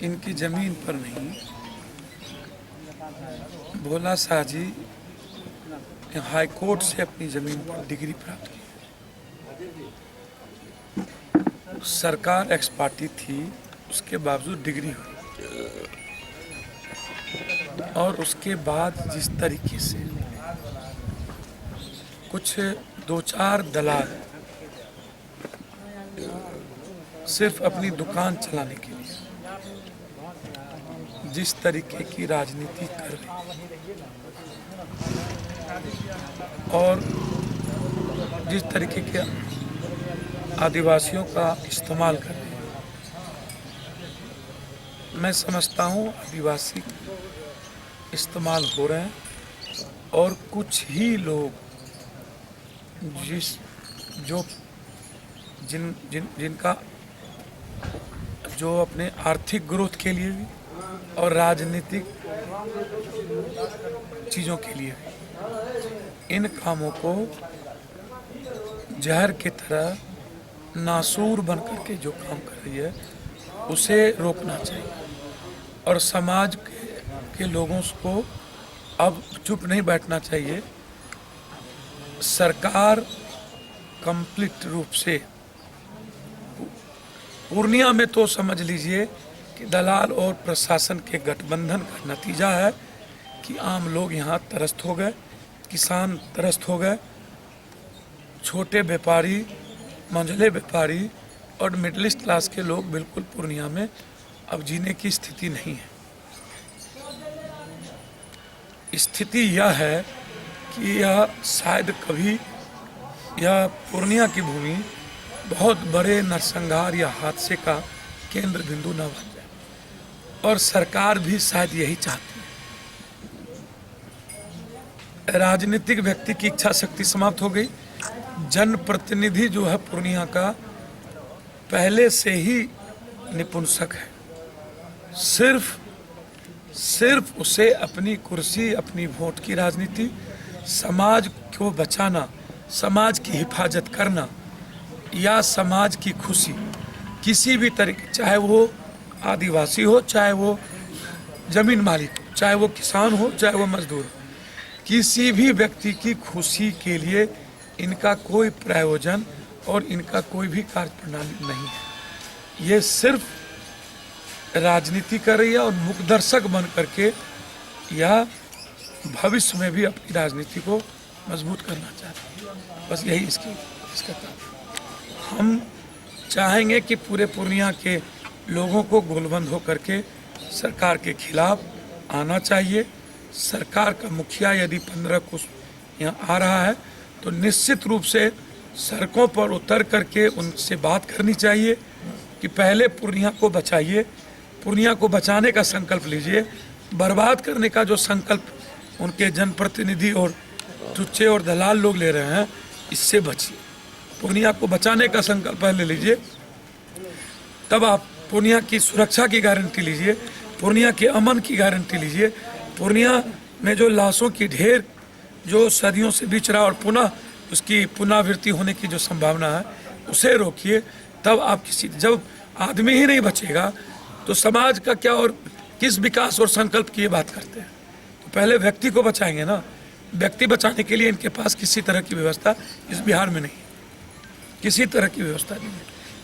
इनकी ज़मीन पर नहीं, भोला शाह जी हाई कोर्ट से अपनी ज़मीन पर डिग्री प्राप्त की। सरकार एक्स पार्टी थी, उसके बावजूद डिग्री हुई। और उसके बाद जिस तरीके से कुछ दो चार दलाल सिर्फ अपनी दुकान चलाने के लिए जिस तरीके की राजनीति कर रहे और जिस तरीके के आदिवासियों का इस्तेमाल कर रहे हैं, मैं समझता हूँ आदिवासी इस्तेमाल हो रहे हैं और कुछ ही लोग जिनका जो अपने आर्थिक ग्रोथ के लिए भी और राजनीतिक चीज़ों के लिए भी इन कामों को जहर की तरह नासूर बन करके जो काम कर रही है उसे रोकना चाहिए। और समाज के लोगों को अब चुप नहीं बैठना चाहिए। सरकार कंप्लीट रूप से पूर्णिया में तो समझ लीजिए कि दलाल और प्रशासन के गठबंधन का नतीजा है कि आम लोग यहाँ त्रस्त हो गए, किसान त्रस्त हो गए, छोटे व्यापारी, मंझले व्यापारी और मिडिल क्लास के लोग बिल्कुल पूर्णिया में अब जीने की स्थिति नहीं है। स्थिति यह है कि यह शायद कभी यह पूर्णिया की भूमि बहुत बड़े नरसंहार या हादसे का केंद्र बिंदु न बन जाए, और सरकार भी शायद यही चाहती है। राजनीतिक व्यक्ति की इच्छा शक्ति समाप्त हो गई। जनप्रतिनिधि जो है पूर्णिया का पहले से ही निपुंसक है। सिर्फ उसे अपनी कुर्सी, अपनी वोट की राजनीति, समाज को बचाना, समाज की हिफाजत करना या समाज की खुशी किसी भी तरीके, चाहे वो आदिवासी हो, चाहे वो जमीन मालिक हो, चाहे वो किसान हो, चाहे वो मजदूर हो, किसी भी व्यक्ति की खुशी के लिए इनका कोई प्रयोजन और इनका कोई भी कार्यप्रणाली नहीं है। ये सिर्फ राजनीति कर रही है और मुखदर्शक बन करके या भविष्य में भी अपनी राजनीति को मजबूत करना चाहती है। बस यही इसका काम। हम चाहेंगे कि पूरे पूर्णिया के लोगों को गोलबंद होकर के सरकार के खिलाफ आना चाहिए। सरकार का मुखिया यदि 15 को यहाँ आ रहा है तो निश्चित रूप से सड़कों पर उतर करके उनसे बात करनी चाहिए कि पहले पूर्णिया को बचाइए, पूर्णिया को बचाने का संकल्प लीजिए। बर्बाद करने का जो संकल्प उनके जनप्रतिनिधि और टुच्चे और दलाल लोग ले रहे हैं, इससे बचिए। पूर्णिया को बचाने का संकल्प पहले लीजिए, तब आप पूर्णिया की सुरक्षा की गारंटी लीजिए, पूर्णिया के अमन की गारंटी लीजिए। पूर्णिया में जो लाशों की ढेर जो सदियों से बिछ रहा और पुनः उसकी पुनरावृत्ति होने की जो संभावना है, उसे रोकिए। तब आप जब आदमी ही नहीं बचेगा तो समाज का क्या और किस विकास और संकल्प की ये बात करते हैं। तो पहले व्यक्ति को बचाएंगे ना। व्यक्ति बचाने के लिए इनके पास किसी तरह की व्यवस्था इस बिहार में नहीं है, किसी तरह की व्यवस्था नहीं है।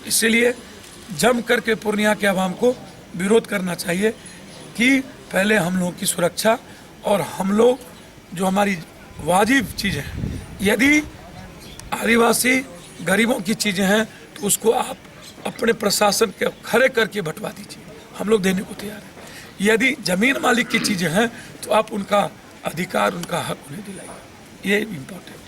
इसीलिए जम करके पूर्णिया के आवाम को विरोध करना चाहिए कि पहले हम लोगों की सुरक्षा और हम लोग जो हमारी वाजिब चीज़ें हैं, यदि आदिवासी गरीबों की चीज़ें हैं तो उसको आप अपने प्रशासन के खड़े करके बंटवा दीजिए, हम लोग देने को तैयार हैं। यदि ज़मीन मालिक की चीज़ें हैं तो आप उनका अधिकार, उनका हक उन्हें दिलाइए। ये इम्पोर्टेंट है।